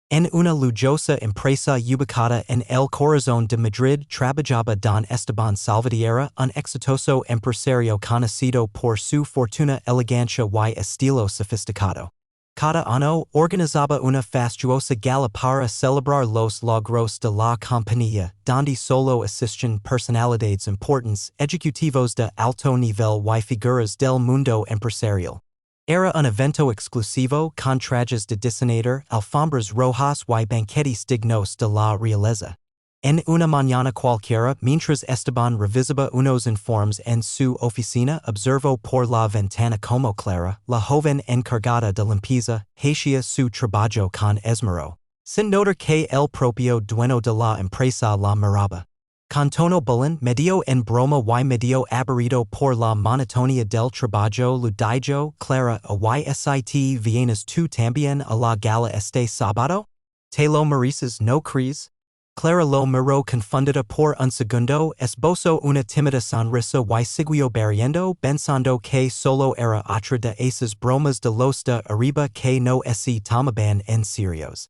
En una lujosa empresa ubicada en el corazón de Madrid trabajaba don Esteban Salvatierra, un exitoso empresario conocido por su fortuna, elegancia y estilo sofisticado. Cada año organizaba una fastuosa gala para celebrar los logros de la compañía, donde solo asisten personalidades importantes, ejecutivos de alto nivel y figuras del mundo empresarial. Era un evento exclusivo con trajes de diseñador, alfombras rojas y banquetes dignos de la realeza. En una mañana cualquiera, mientras Esteban revisaba unos informes en su oficina, observó por la ventana como Clara, la joven encargada de limpieza, hacía su trabajo con esmero, sin notar que el propio dueño de la empresa la miraba. Con tono bullying, medio en broma y medio aburrido por la monotonía del trabajo, le dijo: Clara, ¿ysit vienes tú también a la gala este sábado? ¿Te lo mereces, no crees? Clara lo miró confundida por un segundo, esbozó una tímida sonrisa y siguió barriendo, pensando que solo era otra de esas bromas de los de arriba que no se tomaban en serios.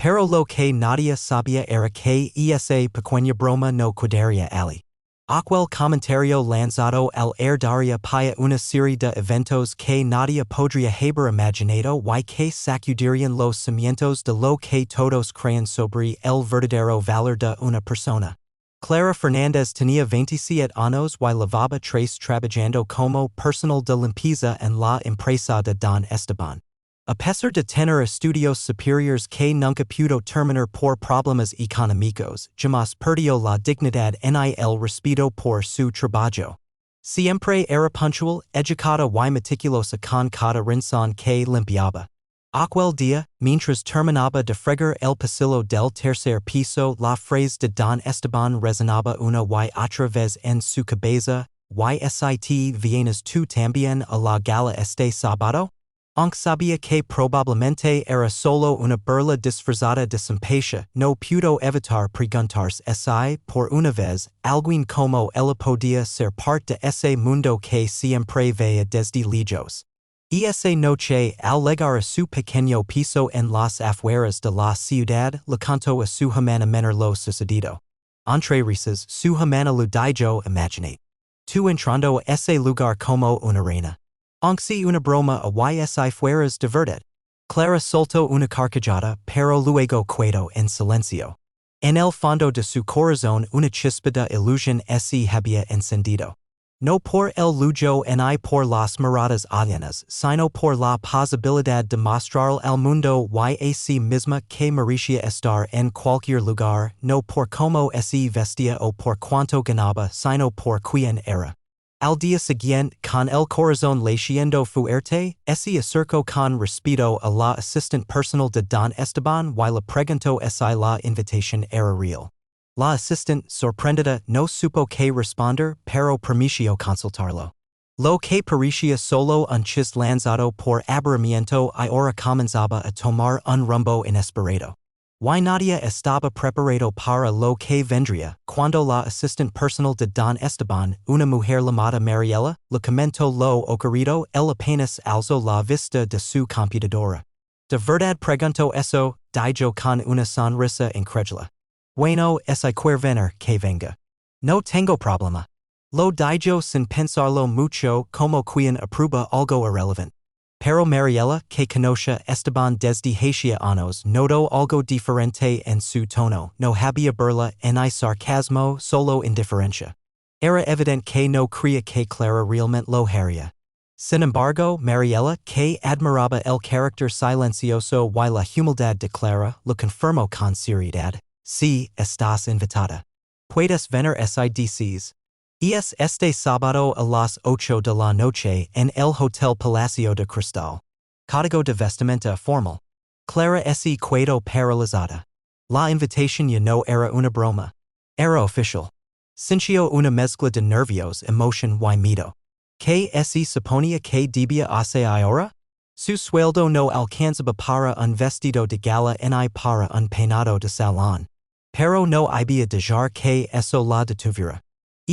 Pero lo que nadie sabía era que esa pequeña broma no quedaría allí. Aquel comentario lanzado al air daría para una serie de eventos que nadie podría haber imaginado y que sacudirían los cimientos de lo que todos creen sobre el verdadero valor de una persona. Clara Fernández tenía 27 años y llevaba 3 trabajando como personal de limpieza en la empresa de don Esteban. A pesar de tener estudios superiores que nunca pudo terminar por problemas económicos, jamás perdió la dignidad ni el respeto por su trabajo. Siempre era puntual, educada y meticulosa con cada rincón que limpiaba. Aquel día, mientras terminaba de fregar el pasillo del tercer piso, la frase de don Esteban resonaba una y otra vez en su cabeza: ¿Ysit vienes tú también a la gala este sábado? Aunque sabía que probablemente era solo una burla disfrazada de simpatia, no pudo evitar preguntarse si, por una vez, alguien como él podía ser parte de ese mundo que siempre veía desde lejos. Y esa noche, al llegar a su pequeño piso en las afueras de la ciudad, le contó a su hermana menor lo sucedido. Entre risas, su hermana le dijo: Imaginate tú entrando a ese lugar como una reina. Aunque si una broma a si fueras de verdad. Clara soltó una carcajada, pero luego quedó en silencio. En el fondo de su corazón una chispa de ilusión se había encendido. No por el lujo ni por las miradas ajenas, sino por la posibilidad de mostrar al mundo y a sí misma que merecía estar en cualquier lugar, no por cómo se vestía o por cuánto ganaba, sino por quién era. Al día siguiente, con el corazón latiendo fuerte, se acercó con respeto a la asistente personal de don Esteban y le preguntó si la invitación era real. La asistente, sorprendida, no supo qué responder, pero permitió consultarlo. Lo que parecía solo un chiste lanzado por aburrimiento ahora comenzaba a tomar un rumbo inesperado. Y nadie estaba preparado para lo que vendría, cuando la asistente personal de don Esteban, una mujer llamada Mariela, le comentó lo ocurrido. Él apenas alzó la vista de su computadora. ¿De verdad preguntó eso?, dijo con una sonrisa incrédula. Bueno, quiere venir, que venga. No tengo problema. Lo dijo sin pensarlo mucho, como quien aprueba algo irrelevante. Pero Mariela, que conoce Esteban desde hacía años, notó algo diferente en su tono. No había burla ni sarcasmo, solo indiferencia. Era evidente que no creía que Clara realmente lo haría. Sin embargo, Mariela, que admiraba el carácter silencioso y la humildad de Clara, lo confirmó con seriedad. Sí, estás invitada. Puedes venir si dices. Es este sábado a las 8 de la noche en el Hotel Palacio de Cristal. Código de vestimenta formal. Clara se quedó paralizada. La invitación ya no era una broma. Era oficial. Sintió una mezcla de nervios, emoción y miedo. ¿Qué se suponía que debía hacer ahora? Su sueldo no alcanzaba para un vestido de gala ni para un peinado de salón. Pero no había dejar que eso la detuviera.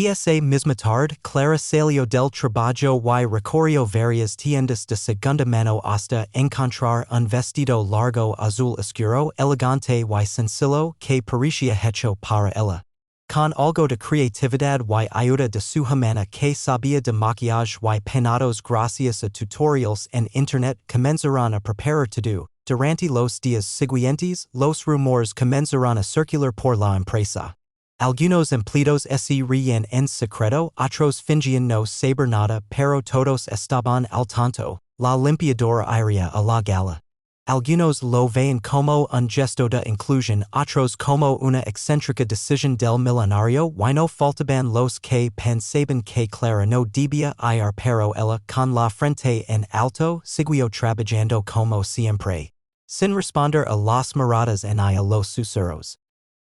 Esa misma tarde, Clara salió del trabajo y recorrió varias tiendas de segunda mano hasta encontrar un vestido largo azul oscuro, elegante y sencillo que parecía hecho para ella. Con algo de creatividad y ayuda de su hermana que sabía de maquillaje y peinados gracias a tutorials en internet comenzaron a preparar todo. Durante los días siguientes, los rumores comenzaron a circular por la empresa. Algunos empleados se rían en secreto, otros fingían no saber nada, pero todos estaban al tanto. La limpiadora iría a la gala. Algunos lo veían como un gesto de inclusión, otros como una excéntrica decisión del millonario, y no faltaban los que pensaban que Clara no debía ir, pero ella, con la frente en alto, siguió trabajando como siempre, sin responder a las miradas ni a los susurros.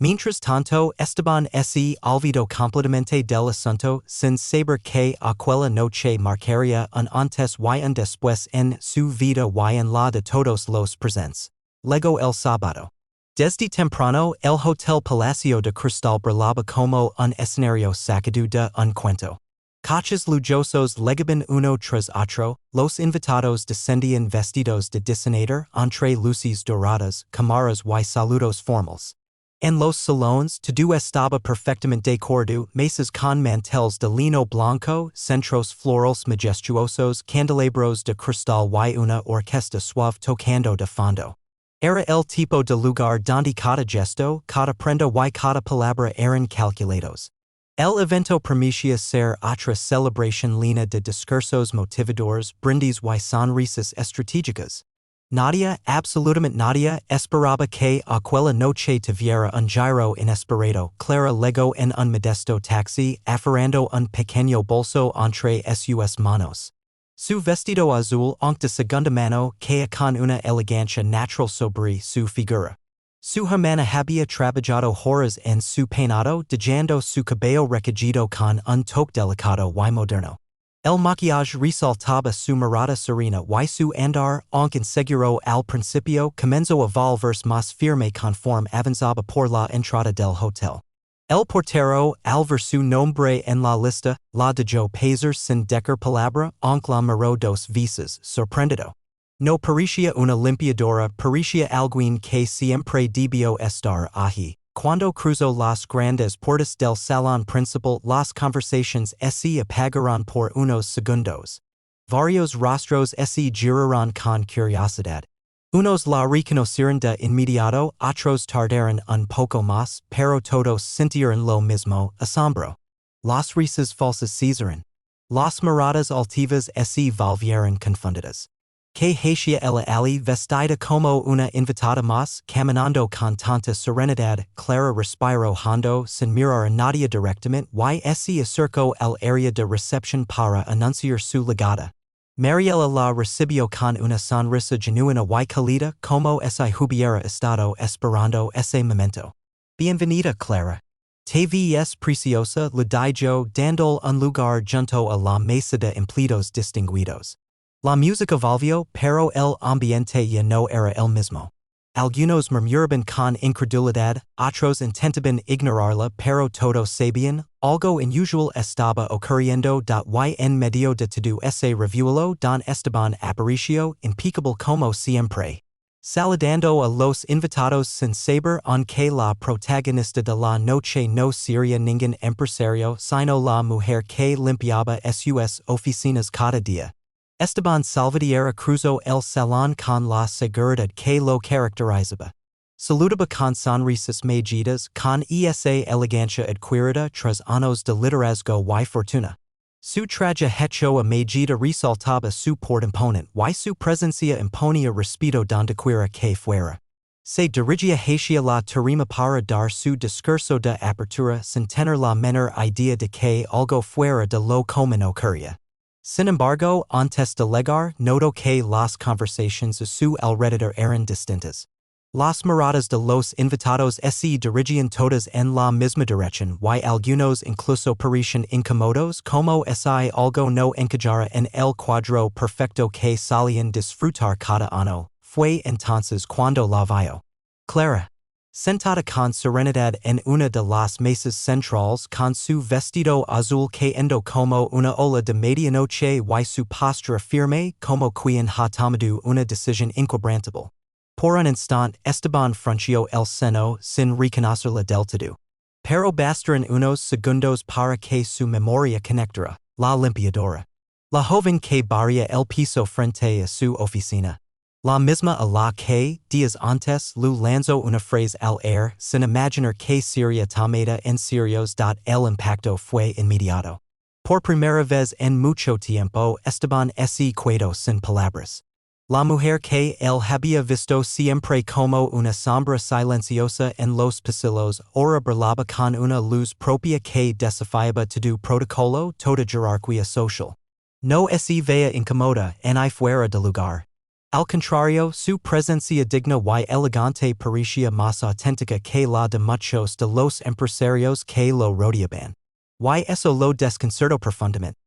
Mientras tanto, Esteban se olvidó completamente del asunto, sin saber que aquella noche marcaría un antes y un después en su vida y en la de todos los presentes. Llegó el sábado. Desde temprano, el Hotel Palacio de Cristal brillaba como un escenario sacado de un cuento. Coches lujosos llegaban uno tras otro, los invitados descendían vestidos de diseñador, entre luces doradas, cámaras y saludos formales. En los salones, todo estaba perfectamente decorado, mesas con manteles de lino blanco, centros florales majestuosos, candelabros de cristal y una orquesta suave tocando de fondo. Era el tipo de lugar donde cada gesto, cada prenda y cada palabra eran calculados. El evento prometía ser otra celebración llena de discursos motivadores, brindis y sonrisas estratégicas. Nadie, absolutamente nadie, esperaba que aquella noche tuviera un giro inesperado. Clara llegó en un modesto taxi, aferrando un pequeño bolso entre sus manos. Su vestido azul, aunque de segunda mano, caía con una elegancia natural sobre su figura. Su hermana había trabajado horas en su peinado, dejando su cabello recogido con un toque delicado y moderno. El maquillaje resaltaba su mirada serena y su andar, aunque inseguro al principio, comenzó a volverse más firme conforme avanzaba por la entrada del hotel. El portero, al ver su nombre en la lista, la dejó pasar sin decir palabra, aunque la miró dos veces, sorprendido. No parecía una limpiadora, parecía alguien que siempre debió estar allí. Cuando cruzó las grandes puertas del salón principal, las conversaciones se apagaron por unos segundos. Varios rostros se giraron con curiosidad. Unos la reconocieron de inmediato, otros tardaron un poco más, pero todos sintieron lo mismo, asombro. Las risas falsas cesaron. Las miradas altivas se volvieron confundidas. Que hacía ella allí vestida como una invitada más, caminando con tanta serenidad, Clara respiró hondo sin mirar a nadie directamente y se acercó al área de recepción para anunciar su llegada. Mariela la recibió con una sonrisa genuina y cálida como si hubiera estado esperando ese momento. Bienvenida, Clara. Te ves preciosa, le dijo, dando un lugar junto a la mesa de empleados distinguidos. La música volvió, pero el ambiente ya no era el mismo. Algunos murmuraban con incredulidad, otros intentaban ignorarla, pero todos sabían, algo inusual estaba ocurriendo. Y en medio de todo ese revuelo, don Esteban apareció, impecable como siempre. Saludando a los invitados sin saber aunque la protagonista de la noche no sería ningún empresario, sino la mujer que limpiaba sus oficinas cada día. Esteban Salvatierra cruzó el salón con la seguridad que lo caracterizaba. Saludaba con sonrisas mellidas, con esa elegancia adquirida tras años de liderazgo y fortuna. Su traje hecho a medida resaltaba su porte imponente y su presencia imponía respeto donde quiera que fuera. Se dirigía hacia la tarima para dar su discurso de apertura sin tener la menor idea de que algo fuera de lo común ocurría. Sin embargo, antes de llegar, notó que las conversaciones a su alrededor eran distintas. Las miradas de los invitados se dirigían todas en la misma dirección y algunos incluso parecían incómodos como si algo no encajara en el cuadro perfecto que solían disfrutar cada año. Fue entonces cuando la vio. Clara. Sentada con serenidad en una de las mesas centrales con su vestido azul cayendo como una ola de medianoche y su postura firme como quien ha tomado una decisión inquebrantable. Por un instante Esteban frunció el seno sin reconocerla del todo. Pero bastaron unos segundos para que su memoria conectara, la limpiadora. La joven que barría el piso frente a su oficina. La misma a la que, días antes, lu lanzó una frase al aire sin imaginar que sería tomada en serio. El impacto fue inmediato. Por primera vez en mucho tiempo Esteban se quedó sin palabras. La mujer que él había visto siempre como una sombra silenciosa en los pasillos ahora brillaba con una luz propia que desafiaba todo protocolo, toda jerarquía social. No se veía incómoda ni fuera de lugar. Al contrario, su presencia digna y elegante parecía más auténtica que la de muchos de los empresarios que lo rodeaban. Y eso lo desconcertó profundamente.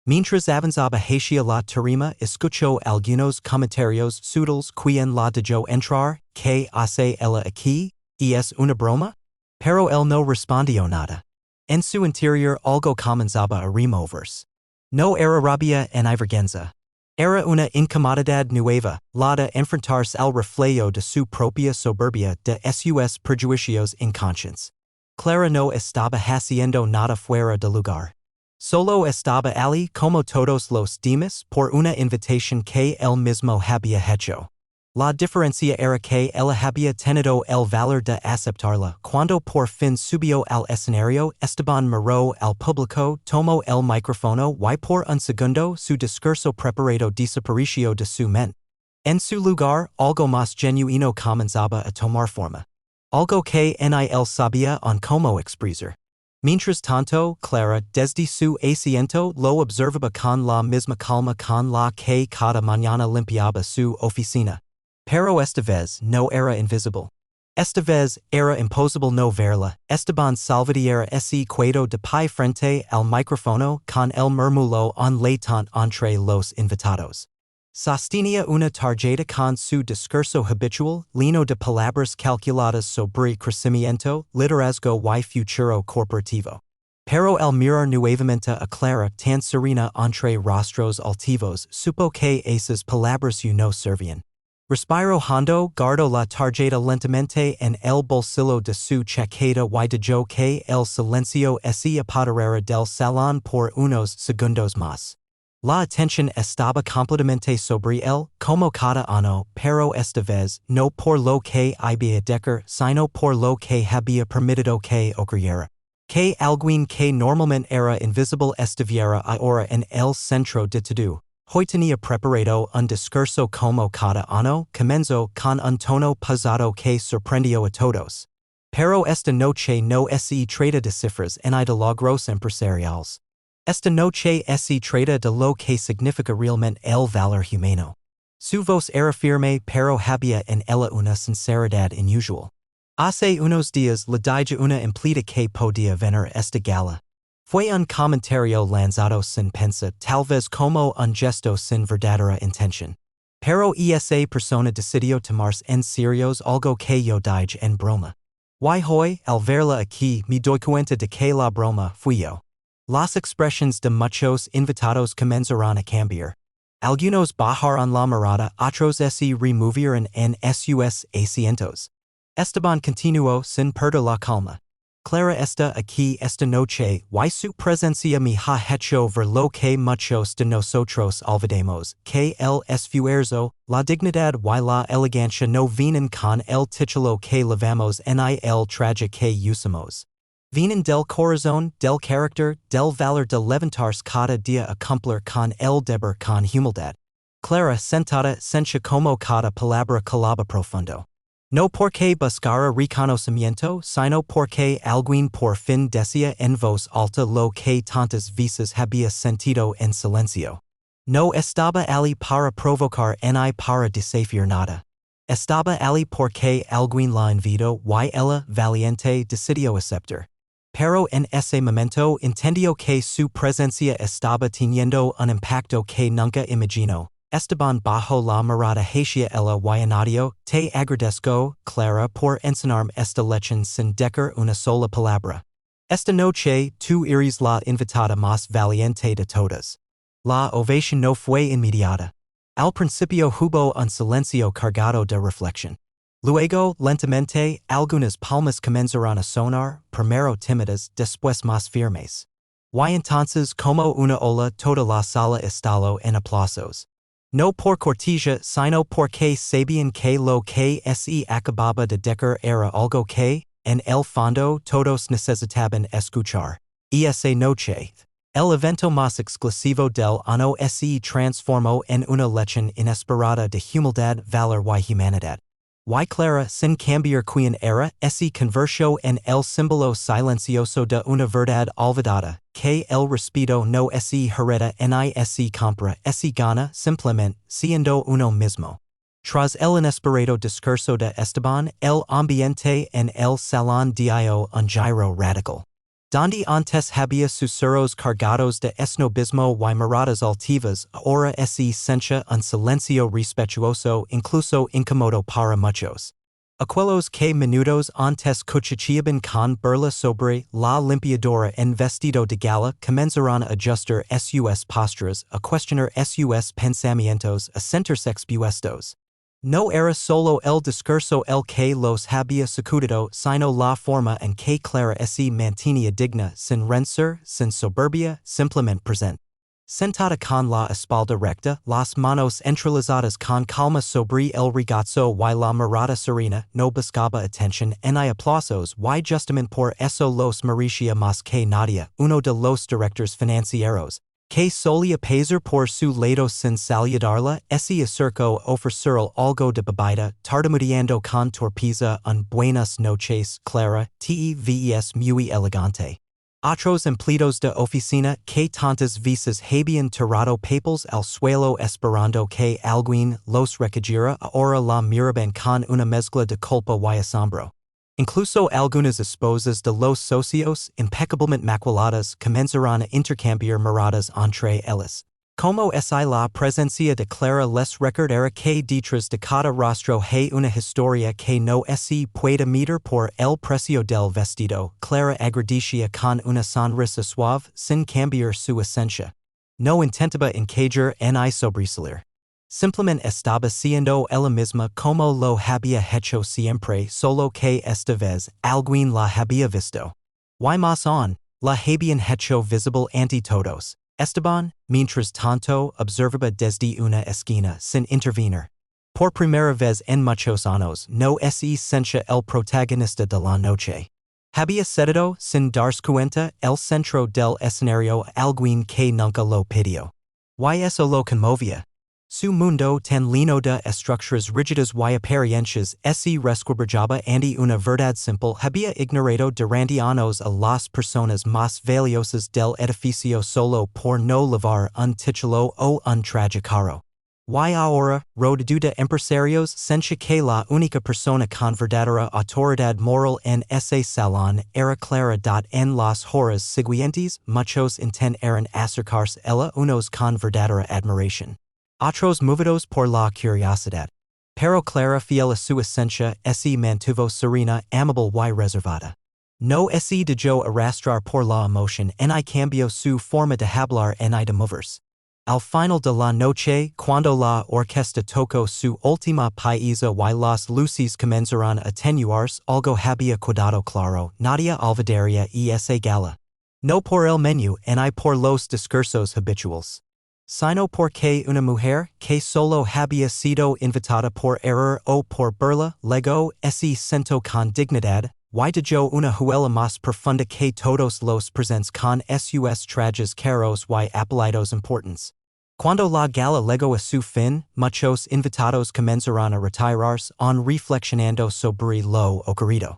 Mientras avanzaba hacia la tarima, escuchó algunos comentarios sutiles quien la dejó entrar, ¿qué hace ella aquí? ¿Y es una broma? Pero él no respondió nada. En su interior algo comenzaba a removerse. No era rabia ni vergüenza. Era una incomodidad nueva, la de enfrentarse al reflejo de su propia soberbia de sus prejuicios inconscientes. Clara no estaba haciendo nada fuera de lugar. Solo estaba allí como todos los demás por una invitación que él mismo había hecho. La diferencia era que él había tenido el valor de aceptarla. Cuando por fin subió al escenario, Esteban miró al público, tomó el micrófono y por un segundo su discurso preparado desapareció de su mente. En su lugar, algo más genuino comenzaba a tomar forma. Algo que ni él sabía en cómo expresar. Mientras tanto, Clara, desde su asiento, lo observaba con la misma calma con la que cada mañana limpiaba su oficina. Pero esta vez no era invisible. Esta vez era imposible no verla. Esteban Salvatierra se quedó de pie frente al micrófono con el murmullo en latent entre los invitados. Sostenía una tarjeta con su discurso habitual, lleno de palabras calculadas sobre crecimiento, liderazgo y futuro corporativo. Pero al mirar nuevamente a Clara tan serena entre rostros altivos, supo que esas palabras no servían. Respiró hondo, guardó la tarjeta lentamente en el bolsillo de su chaqueta y dejó que el silencio se apoderara del salón por unos segundos más. La atención estaba completamente sobre él, como cada año, pero esta vez, no por lo que había decir, sino por lo que había permitido que ocurriera. Que alguien que normalmente era invisible estuviera ahora en el centro de todo. Hoy tenía preparado un discurso como cada año, comenzó con un tono pesado que sorprendió a todos. Pero esta noche no se trata de cifras ni de logros empresariales. Esta noche se trata de lo que significa realmente el valor humano. Su voz era firme pero había en ella una sinceridad inusual. Hace unos días le dije una implida que podía venir esta gala. Fue un comentario lanzado sin pensar, tal vez como un gesto sin verdadera intención. Pero esa persona decidió tomarse en serio algo que yo dije en broma. Y hoy, al verla aquí, me doy cuenta de que la broma fui yo. Las expresiones de muchos invitados comenzaron a cambiar. Algunos bajaron la mirada, otros se removieron en sus asientos. Esteban continuó sin perder la calma. Clara está aquí esta noche y su presencia me ha hecho ver lo que muchos de nosotros olvidemos, que el esfuerzo, la dignidad y la elegancia no vienen con el título que llevamos ni el traje que usamos. Vienen del corazón, del carácter, del valor de levantarse cada día a cumplir con el deber con humildad. Clara sentada sentia como cada palabra calaba profundo. No porque buscara reconocimiento, sino porque alguien por fin decía en voz alta lo que tantas veces había sentido en silencio. No estaba allí para provocar ni para desafiar nada. Estaba allí porque alguien la invitó y ella, valiente, decidió aceptar. Pero en ese momento entendió que su presencia estaba teniendo un impacto que nunca imaginó. Esteban bajo la mirada hacia ella y te agradezco, Clara, por enseñarme esta lección sin decir una sola palabra. Esta noche tú eres la invitada más valiente de todas. La ovación no fue inmediata. Al principio hubo un silencio cargado de reflexión. Luego, lentamente, algunas palmas comenzaron a sonar, primero tímidas, después más firmes. Y entonces, como una ola, toda la sala estalló en aplausos. No por cortesía, sino porque sabían que lo que se acababa de decir era algo que, en el fondo, todos necesitaban escuchar. Y esa noche, el evento más exclusivo del año se transformó en una lección inesperada de humildad, valor y humanidad. Y Clara, sin cambiar quien era, se convirtió en el símbolo silencioso de una verdad olvidada, que el respeto no se hereda ni se compra, se gana simplemente siendo uno mismo. Tras el inesperado discurso de Esteban, el ambiente en el salón dio un giro radical. Donde antes había susurros cargados de snobismo y miradas altivas, ahora se sentía un silencio respetuoso, incluso incómodo para muchos. Aquellos que minutos antes cuchicheaban con burla sobre la limpiadora en vestido de gala comenzaron a ajustar sus posturas, a cuestionar sus pensamientos, a sentirse expuestos. No era solo el discurso el que los había sacudido, sino la forma en que Clara se mantenía digna, sin rencer, sin soberbia, simplemente presente. Sentada con la espalda recta, las manos entrelazadas con calma sobre el regazo y la mirada serena, no buscaba atención ni aplausos y justamente por eso los merecía más que nadie, uno de los directores financieros, que solía pasar por su lado sin saludarla, se acercó a ofrecerle algo de bebida, tartamudeando con torpeza un buenas noches, Clara, te ves muy elegante. Otros empleados de oficina que tantas veces habían tirado papeles al suelo esperando que alguien los recogiera ahora la miraban con una mezcla de culpa y asombro. Incluso algunas esposas de los socios, impecablemente maquilladas, comenzaron a intercambiar miradas entre ellas. Como si la presencia de Clara les recordara que detrás de cada rostro hay una historia que no se puede medir por el precio del vestido, Clara agradecía con una sonrisa suave, sin cambiar su esencia. No intentaba encajar ni sobresalir. Simplemente estaba siendo ella misma como lo había hecho siempre, solo que esta vez alguien la había visto. Y más aún, la habían hecho visible ante todos. Esteban, mientras tanto, observaba desde una esquina sin intervenir. Por primera vez en muchos años, no se sentía el protagonista de la noche. Había cedido, sin darse cuenta, el centro del escenario a alguien que nunca lo pidió. Y eso lo conmovía. Su mundo tan lleno de estructuras rígidas y apariencias se resquebrajaba ante una verdad simple, había ignorado durante años a las personas más valiosas del edificio solo por no llevar un título o un traje caro. Y ahora, rodeado de empresarios, sentía que la única persona con verdadera autoridad moral en ese salón era Clara. En las horas siguientes, muchos intentaron acercarse a ella, unos con verdadera admiración. Otros movidos por la curiosidad. Pero Clara, fiel a su esencia, se mantuvo serena, amable y reservada. No se dejó arrastrar por la emoción ni cambió su forma de hablar ni de moverse. Al final de la noche, cuando la orquesta tocó su última pieza y las luces comenzaron a atenuarse, algo había quedado claro, nadie olvidaría esa gala. No por el menú ni por los discursos habituales, sino porque una mujer que solo había sido invitada por error o por burla, luego se sentó con dignidad, y dejó una huella más profunda que todos los presentes con sus trajes caros y apellidos importantes. Cuando la gala llegó a su fin, muchos invitados comenzaron a retirarse, reflexionando sobre lo ocurrido.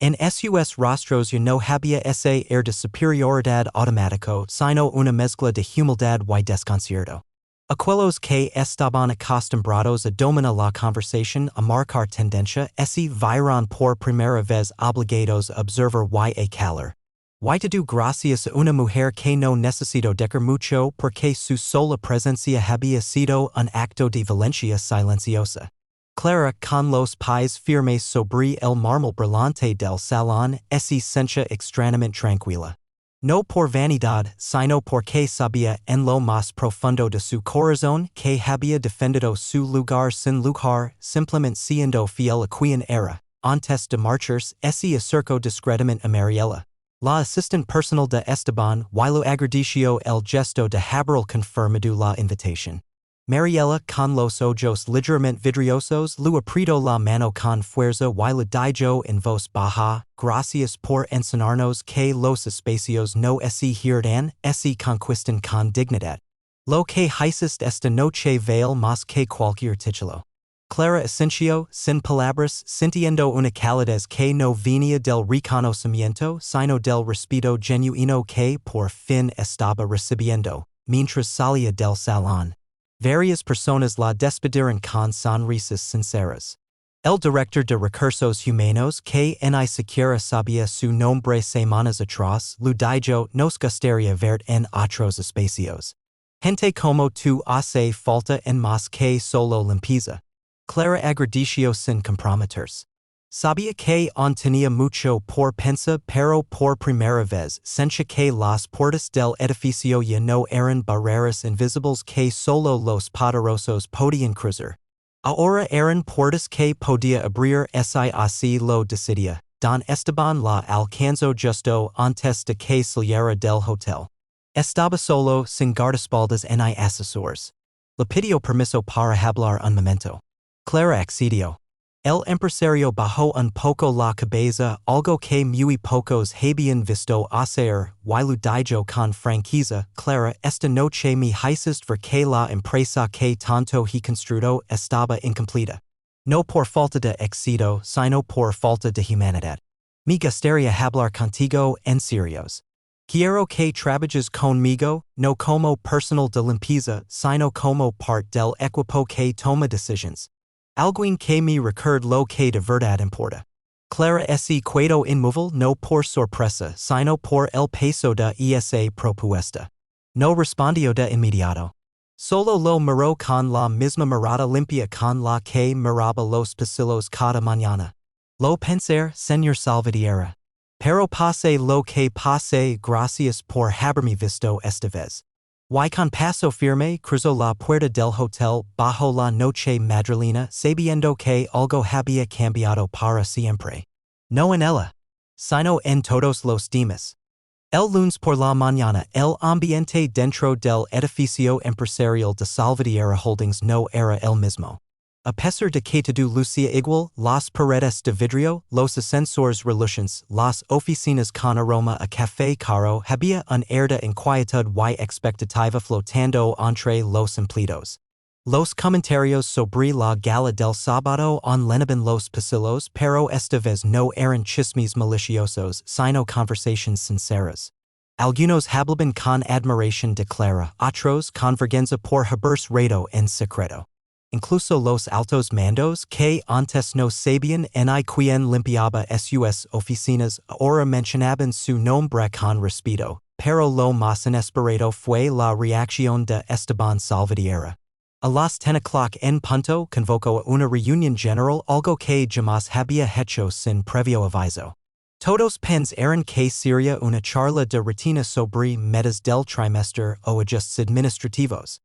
En sus rostros ya no había ese air de superioridad automático, sino una mezcla de humildad y desconcierto. Aquellos que estaban acostumbrados a dominar la conversación a marcar tendencia se vieron por primera vez obligados a observar y a calar. Why to do gracias a una mujer que no necesito decir mucho porque su sola presencia había sido un acto de valencia silenciosa. Clara con los pies firmes sobre el mármol brillante del salón, esencia extrañamente tranquila. No por vanidad, sino porque sabía en lo más profundo de su corazón que había defendido su lugar sin lugar, simplemente siendo fiel a quien era. Antes de marcharse, se acercó discretamente a Mariela, la asistente personal de Esteban, y lo agradeció el gesto de haber confirmado la invitación. Mariela, con los ojos ligeramente vidriosos, le apretó la mano con fuerza y le dijo en voz baja, gracias por enseñarnos que los espacios no se herdan, se conquistan con dignidad. Lo que hiciste esta noche vale más que cualquier título. Clara asintió, sin palabras, sintiendo una calidez que no venía del reconocimiento, sino del respeto genuino que por fin estaba recibiendo, mientras salía del salón. Varias personas la despidieron con sonrisas sinceras. El director de recursos humanos, que ni siquiera sabía su nombre semanas atrás, le dijo, nos gustaría verte en otros espacios. Gente como tú hace falta en más que solo limpieza. Clara agradeció sin comprometerse. Sabía que aún tenía mucho por pensar, pero por primera vez sentía que las puertas del edificio ya no eran barreras invisibles que solo los poderosos podían cruzar. Ahora eran puertas que podía abrir si así lo decidía. Don Esteban la alcanzó justo antes de que saliera del hotel. Estaba solo, sin guardaespaldas ni asesores. Le pidió permiso para hablar un momento. Clara accedió. El empresario bajó un poco la cabeza, algo que muy pocos habían visto hacer, y le dijo con franqueza, Clara, esta noche me hiciste ver que la empresa que tanto he construido estaba incompleta. No por falta de éxito, sino por falta de humanidad. Me gustaría hablar contigo en serios. Quiero que trabajes conmigo, no como personal de limpieza, sino como parte del equipo que toma decisiones. Alguien que me recuerde lo que de verdad importa. Clara se quedó inmóvil no por sorpresa, sino por el peso de esa propuesta. No respondió de inmediato. Solo lo miró con la misma mirada limpia con la que miraba los pasillos cada mañana. Lo pensé, señor Salvatierra. Pero pase lo que pase, gracias por haberme visto esta vez. Y con paso firme cruzó la puerta del hotel bajo la noche madrilena sabiendo que algo había cambiado para siempre. No en ella, sino en todos los demás. El lunes por la mañana el ambiente dentro del edificio empresarial de Salvatierra Holdings no era el mismo. A pesar de que todo lucía igual, las paredes de vidrio, los ascensores relucientes, las oficinas con aroma a café caro, había un air de inquietud y expectativa flotando entre los empleados. Los comentarios sobre la gala del sábado enlenaban los pasillos, pero esta vez no eran chismes maliciosos, sino conversaciones sinceras. Algunos hablaban con admiración de Clara, otros con vergüenza por haberse reído en secreto. Incluso los altos mandos que antes no sabían ni quién limpiaba sus oficinas ahora mencionaban su nombre con respeto, pero lo más inesperado fue la reacción de Esteban Salvatierra. A las 10 o'clock en punto convocó a una reunión general, algo que jamás había hecho sin previo aviso. Todos pensaron que sería una charla de rutina sobre metas del trimestre o ajustes administrativos.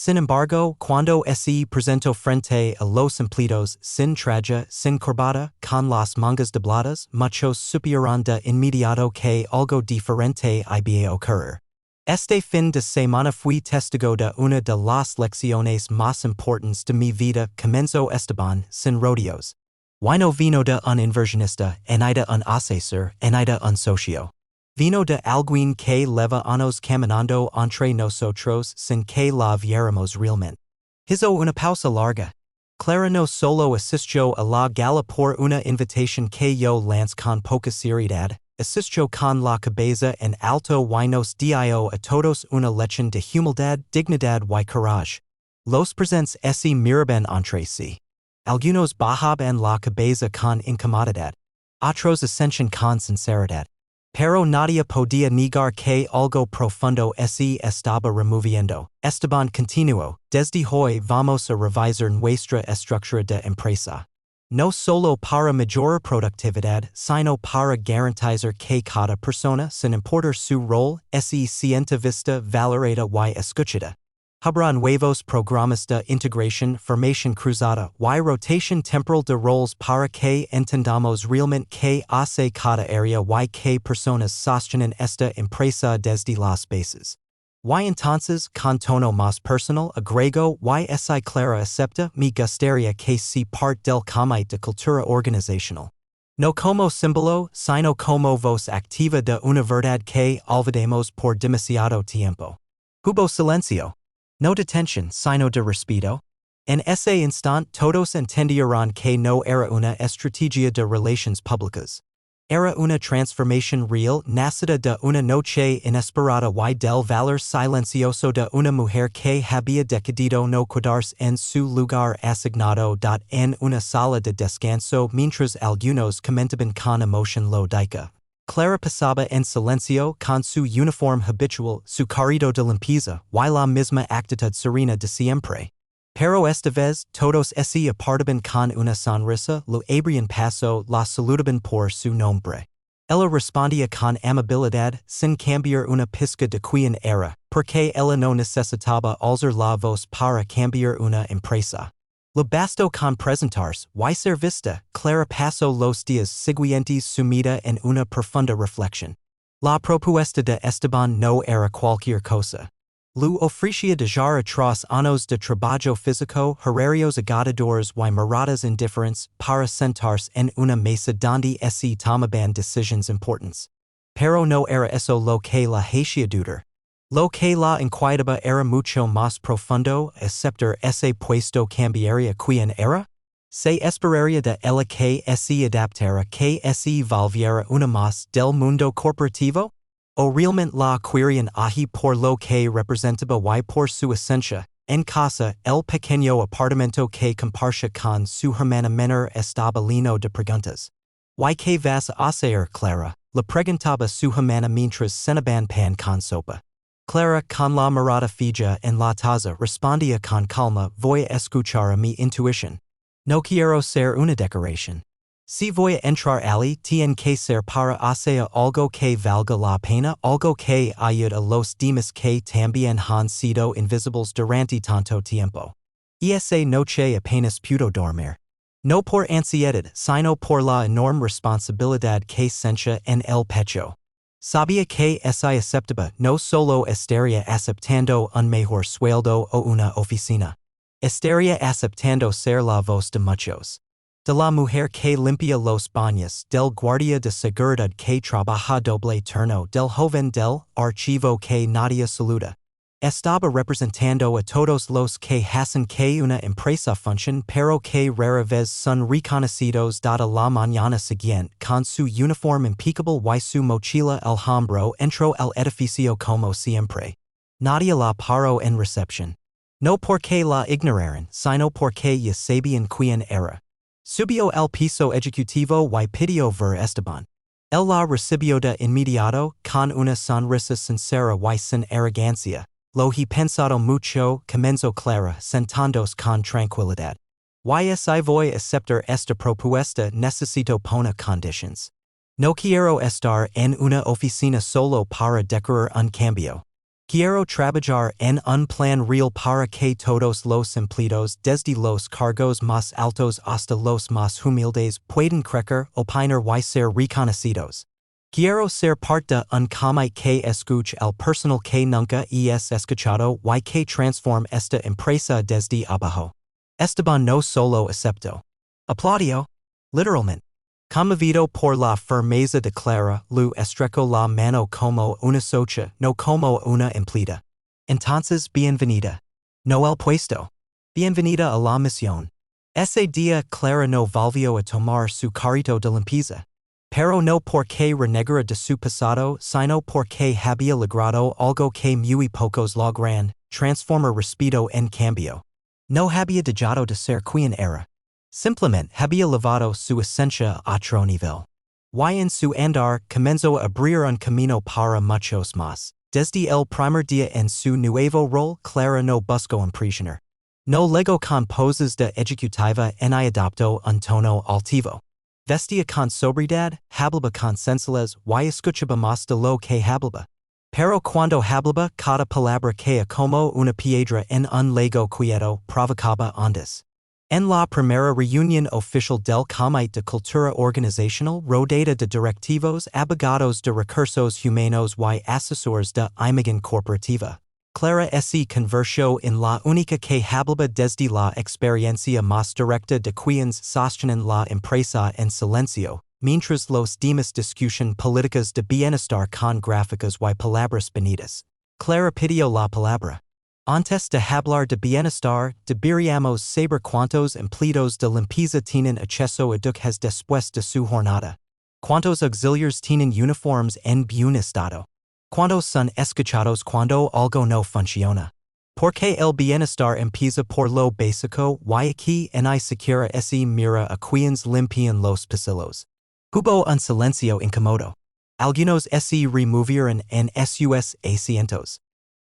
Sin embargo, cuando se presentó frente a los empleados sin traje, sin corbata, con las mangas dobladas, muchos supieron de inmediato que algo diferente iba a ocurrir. Este fin de semana fui testigo de una de las lecciones más importantes de mi vida, comenzó Esteban, sin rodeos. Y no vino de un inversionista, ni de un asesor, ni de un socio. Vino de alguien que lleva años caminando entre nosotros sin que la viéramos realmente. Hizo una pausa larga. Clara no solo asistió a la gala por una invitación que yo lancé con poca seriedad, asistió con la cabeza en alto y nos dio a todos una lección de humildad, dignidad y coraje. Los presentes se miraban entre sí. Algunos bajaban la cabeza con incomodidad. Otros ascension con sinceridad. Pero nadie podía negar que algo profundo se estaba removiendo. Esteban continuó, desde hoy vamos a revisar nuestra estructura de empresa. No solo para mayor productividad, sino para garantizar que cada persona, sin importar su rol, se sienta vista, valorada y escuchada. Habrá nuevos programas de integración, formación cruzada y rotación temporal de roles para que entendamos realmente qué hace cada área y qué personas sostienen esta empresa desde las bases. Y entonces, con tono más personal, agrego y si Clara acepta, me gustaría que se parte del comité de cultura organizacional. No como símbolo, sino como voz activa de una verdad que olvidemos por demasiado tiempo. Hubo silencio. No detención, sino de respeto. En ese instante todos entendieron que no era una estrategia de relaciones públicas. Era una transformación real nacida de una noche inesperada y del valor silencioso de una mujer que había decidido no quedarse en su lugar asignado en una sala de descanso mientras algunos comentaban con emoción lo dicha. Clara pasaba en silencio con su uniforme habitual, su carrito de limpieza, y la misma actitud serena de siempre. Pero esta vez, todos se apartaban con una sonrisa, lo abrían paso, la saludaban por su nombre. Ella respondía con amabilidad, sin cambiar una pizca de quien era, porque ella no necesitaba alzar la voz para cambiar una empresa. Lo bastó con presentarse, y ser vista. Clara pasó los días siguientes sumida en una profunda reflexión. La propuesta de Esteban no era cualquier cosa. Lu ofrecía dejar atrás años de trabajo físico, horarios agotadores y miradas indiferentes para sentarse en una mesa donde se tomaban decisiones importantes. Pero no era eso lo que la hacía dudar. Lo que la inquietaba era mucho más profundo, aceptar ese puesto cambiaría quien era. Se esperaría de ella que se adaptara, que se volviera una más del mundo corporativo. O realmente la querían allí por lo que representaba y por su esencia. En casa, el pequeño apartamento que compartía con su hermana menor estaba lleno de preguntas. ¿Y qué vas a hacer, Clara? Le preguntaba su hermana mientras cenaban pan con sopa. Clara, con la mirada fija en la taza, respondía con calma, voy a escuchar a mi intuición. No quiero ser una decoración. Si voy a entrar allí, tiene que ser para hacer algo que valga la pena, algo que ayude a los demás que también han sido invisibles durante tanto tiempo. Y esa noche apenas pudo dormir. No por ansiedad, sino por la enorme responsabilidad que sentía en el pecho. Sabía que se aceptaba, no solo estaría aceptando un mejor sueldo o una oficina. Estaría aceptando ser la voz de muchos. De la mujer que limpia los baños, del guardia de seguridad que trabaja doble turno, del joven del archivo que nadie saluda. Estaba representando a todos los que hacen que una empresa funcione pero que rara vez son reconocidos dada la mañana siguiente con su uniforme impecable y su mochila al hombro entró al edificio como siempre. Nadie la paró en recepción. No porque la ignoraran, sino porque ya sabían quién era. Subió al piso ejecutivo y pidió ver Esteban. Él la recibió de inmediato, con una sonrisa sincera y sin arrogancia. Lo he pensado mucho, comenzó Clara, sentándose con tranquilidad. Y si voy a aceptar esta propuesta necesito poner conditions. No quiero estar en una oficina solo para decorar un cambio. Quiero trabajar en un plan real para que todos los empleados, desde los cargos más altos hasta los más humildes, puedan crecer, opinar y ser reconocidos. Quiero ser parte de un comité que escuche al personal que nunca es escuchado y que transforme esta empresa desde abajo. Esteban no solo aceptó. Aplaudió. Literalmente. Conmovido por la firmeza de Clara, Lu estrechó la mano como una socia, no como una empleada. Entonces, bienvenida. No el puesto. Bienvenida a la misión. Ese día Clara no volvió a tomar su carrito de limpieza. Pero no porque renegara de su pasado, sino porque había logrado algo que muy pocos logran, transformar respeto en cambio. No había dejado de ser quien era. Simplemente había elevado su esencia a otro nivel. Y en su andar comenzó a abrir un camino para muchos más. Desde el primer día en su nuevo rol, Clara no buscó impresionar. No legó con poses de ejecutiva ni adoptó un tono altivo. Vestía con sobriedad, hablaba con sencillez y escuchaba más de lo que hablaba. Pero cuando hablaba, cada palabra caía como una piedra en un lago quieto provocaba ondas. En la primera reunión oficial del Comité de Cultura Organizacional rodeada de directivos, abogados de recursos humanos y asesores de imagen corporativa, Clara se convirtió en la única que hablaba desde la experiencia más directa de quienes sostienen la empresa en silencio, mientras los demás discutían políticas de bienestar con gráficas y palabras bonitas. Clara pidió la palabra. Antes de hablar de bienestar, deberíamos saber cuántos empleados de limpieza tienen acceso a duches después de su jornada. Cuántos auxiliares tienen uniformes en buen estado. Cuántos son escuchados cuando algo no funciona. Porque el bienestar empieza por lo básico y aquí ni siquiera se mira a quienes limpian los pasillos. Hubo un silencio incómodo. Algunos se removieron en sus asientos.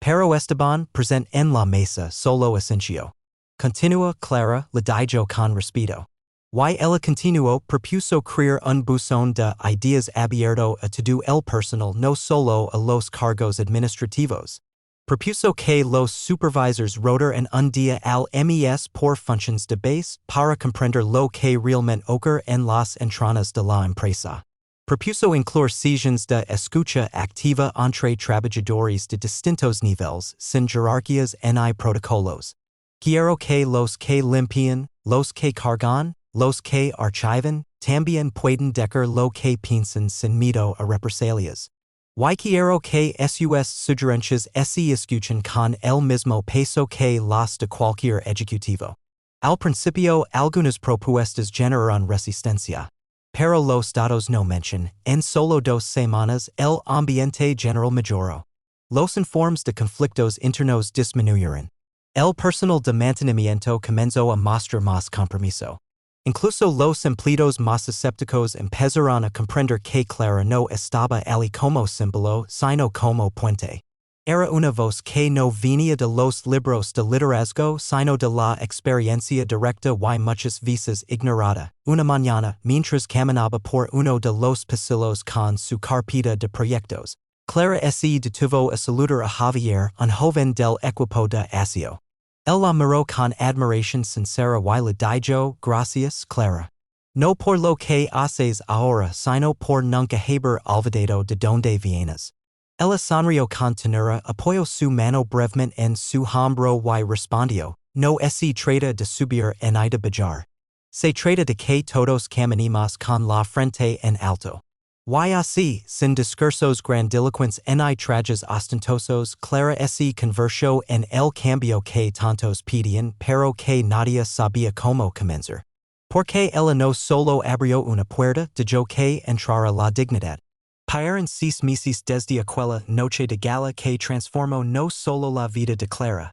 Pero Esteban, presente en la mesa, solo asintió. Continúa, Clara, le dijo con respeto. Y ella continuó, propuso crear un buzón de ideas abierto a todo el personal, no solo a los cargos administrativos. Propuso que los supervisors rotaran un día al mes por funciones de base para comprender lo que realmente ocurre en las entrañas de la empresa. Propuso incluir sesiones de escucha activa entre trabajadores de distintos niveles, sin jerarquías ni protocolos. Quiero que los que limpian, los que cargan, los que archivan, también pueden decir lo que piensan sin miedo a represalias. Y quiero que sus sugerencias se escuchen con el mismo peso que las de cualquier ejecutivo. Al principio, algunas propuestas generaron resistencia. Pero los datos no mencionan, en solo 2 semanas, el ambiente general mejoró. Los informes de conflictos internos disminuyeron. El personal de mantenimiento comenzó a mostrar más compromiso. Incluso los empleados más escépticos empezaron a comprender que Clara no estaba allí como símbolo, sino como puente. Era una voz que no venía de los libros de liderazgo, sino de la experiencia directa y muchas veces ignorada. Una mañana, mientras caminaba por uno de los pasillos con su carpeta de proyectos, Clara se detuvo a saludar a Javier, un joven del equipo de aseo. Él la miró con admiración sincera y le dijo, gracias, Clara. No por lo que haces ahora, sino por nunca haber olvidado de donde vienes. Ella sonrió con ternura, apoyó su mano brevemente en su hombro y respondió, no se trata de subir ni de bajar. Se trata de que todos caminemos con la frente en alto. Y así, sin discursos grandilocuentes ni trajes ostentosos, Clara se convirtió en el cambio que tantos pedían pero que nadie sabía cómo comenzar. Porque ella no solo abrió una puerta, dejó que entrara la dignidad. Pasaron 6 meses desde aquella noche de gala que transformó no solo la vida de Clara,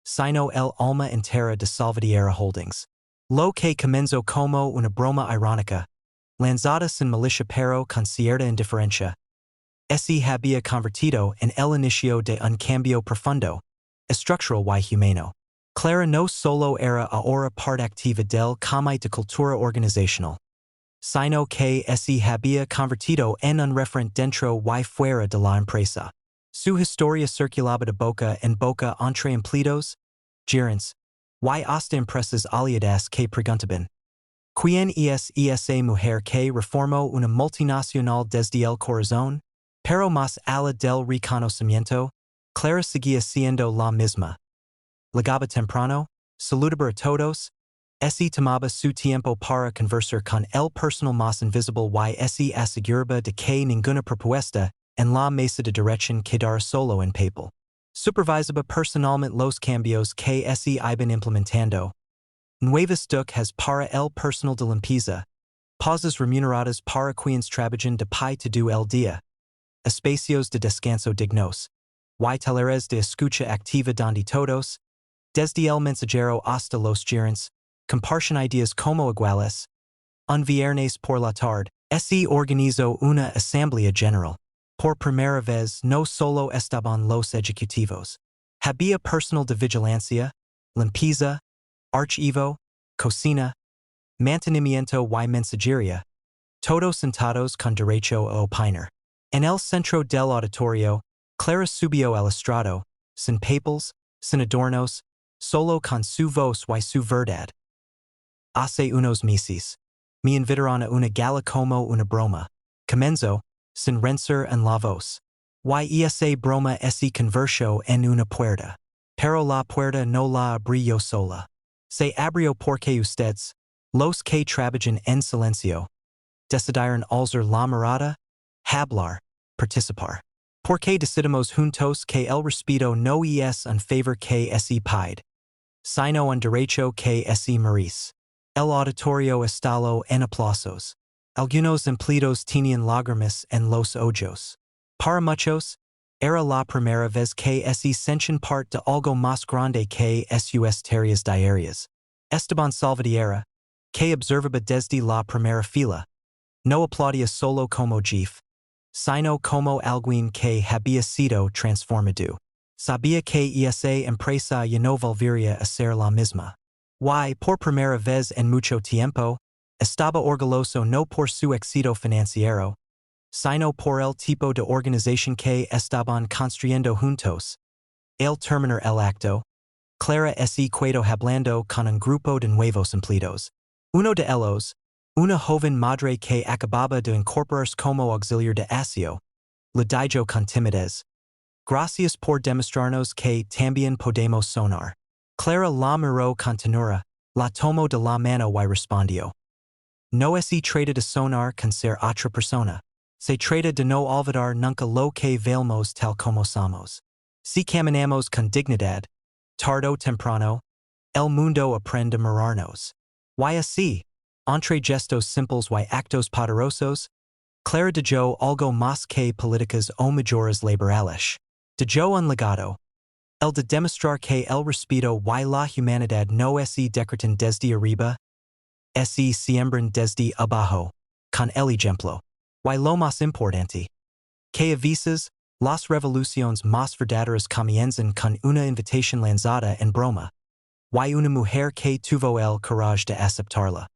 sino el alma entera de Salvadera Holdings. Lo que comenzó como una broma irónica, lanzada sin malicia pero con cierta indiferencia, se había convertido en el inicio de un cambio profundo, estructural y humano. Clara no solo era ahora parte activa del Comité de Cultura Organizacional, sino que se había convertido en un referente dentro y fuera de la empresa. Su historia circulaba de boca en boca entre empleados, gerentes, y hasta empresas aliadas que preguntaban, ¿quién es esa mujer que reformó una multinacional desde el corazón? Pero más allá del reconocimiento, Clara seguía siendo la misma. Llegaba temprano, saludaba a todos, se tomaba su tiempo para conversar con el personal más invisible y se aseguraba de que ninguna propuesta en la mesa de dirección quedara solo en papel. Supervisaba personalmente los cambios que se iban implementando. Nuevas duques para el personal de limpieza, pausas remuneradas para quienes trabajan de pie todo el día, espacios de descanso dignos, y talleres de escucha activa donde todos, desde el mensajero hasta los gerentes, comparten ideas como iguales. Un viernes por la tarde, Se organizó una asamblea general. Por primera vez no solo estaban los ejecutivos. Había personal de vigilancia, limpieza, archivo, cocina, mantenimiento y mensajería, todos sentados con derecho a opinar. En el centro del auditorio, Clara subió al estrado, sin papels, sin adornos, solo con su voz y su verdad. Hace unos meses, me invitaron a una gala como una broma. Comenzó, sin renser en la voz. Y esa broma se convirtió en una puerta. Pero la puerta no la abrí yo sola. Se abrió porque ustedes, los que trabajan en silencio, decidieron alzar la mirada, hablar, participar. Porque decidimos juntos que el respeto no es un favor que se pide, sino un derecho que se merece. El auditorio estalló en aplausos. Algunos empleados tenían lágrimas en los ojos. Para muchos, era la primera vez que se sentían parte de algo más grande que sus tareas diarias. Esteban Salvatierra, que observaba desde la primera fila, no aplaudía solo como jefe, sino como alguien que había sido transformado. Sabía que esa empresa ya no volvería a ser la misma. Y, por primera vez en mucho tiempo, estaba orgulloso no por su éxito financiero, sino por el tipo de organización que estaban construyendo juntos. Al terminar el acto, Clara se quedó hablando con un grupo de nuevos empleados. Uno de ellos, una joven madre que acababa de incorporarse como auxiliar de aseo, le dijo con timidez: "Gracias por demostrarnos que también podemos sonar." Clara la miró con ternura, la tomó de la mano y respondió: "No se trata de sonar con ser otra persona. Se trata de no olvidar nunca lo que valemos tal como somos. Si caminamos con dignidad, tarde o temprano, el mundo aprende a mirarnos." Y así, entre gestos simples y actos poderosos, Clara dejó algo más que políticas o mejoras laborales. Dejó un legado. El de demostrar que el respeto y la humanidad no se decretan desde arriba, se siembran desde abajo, con el ejemplo. Y lo más importante, que a veces, las revoluciones más verdaderas comienzan con una invitación lanzada en broma, y una mujer que tuvo el courage de aceptarla.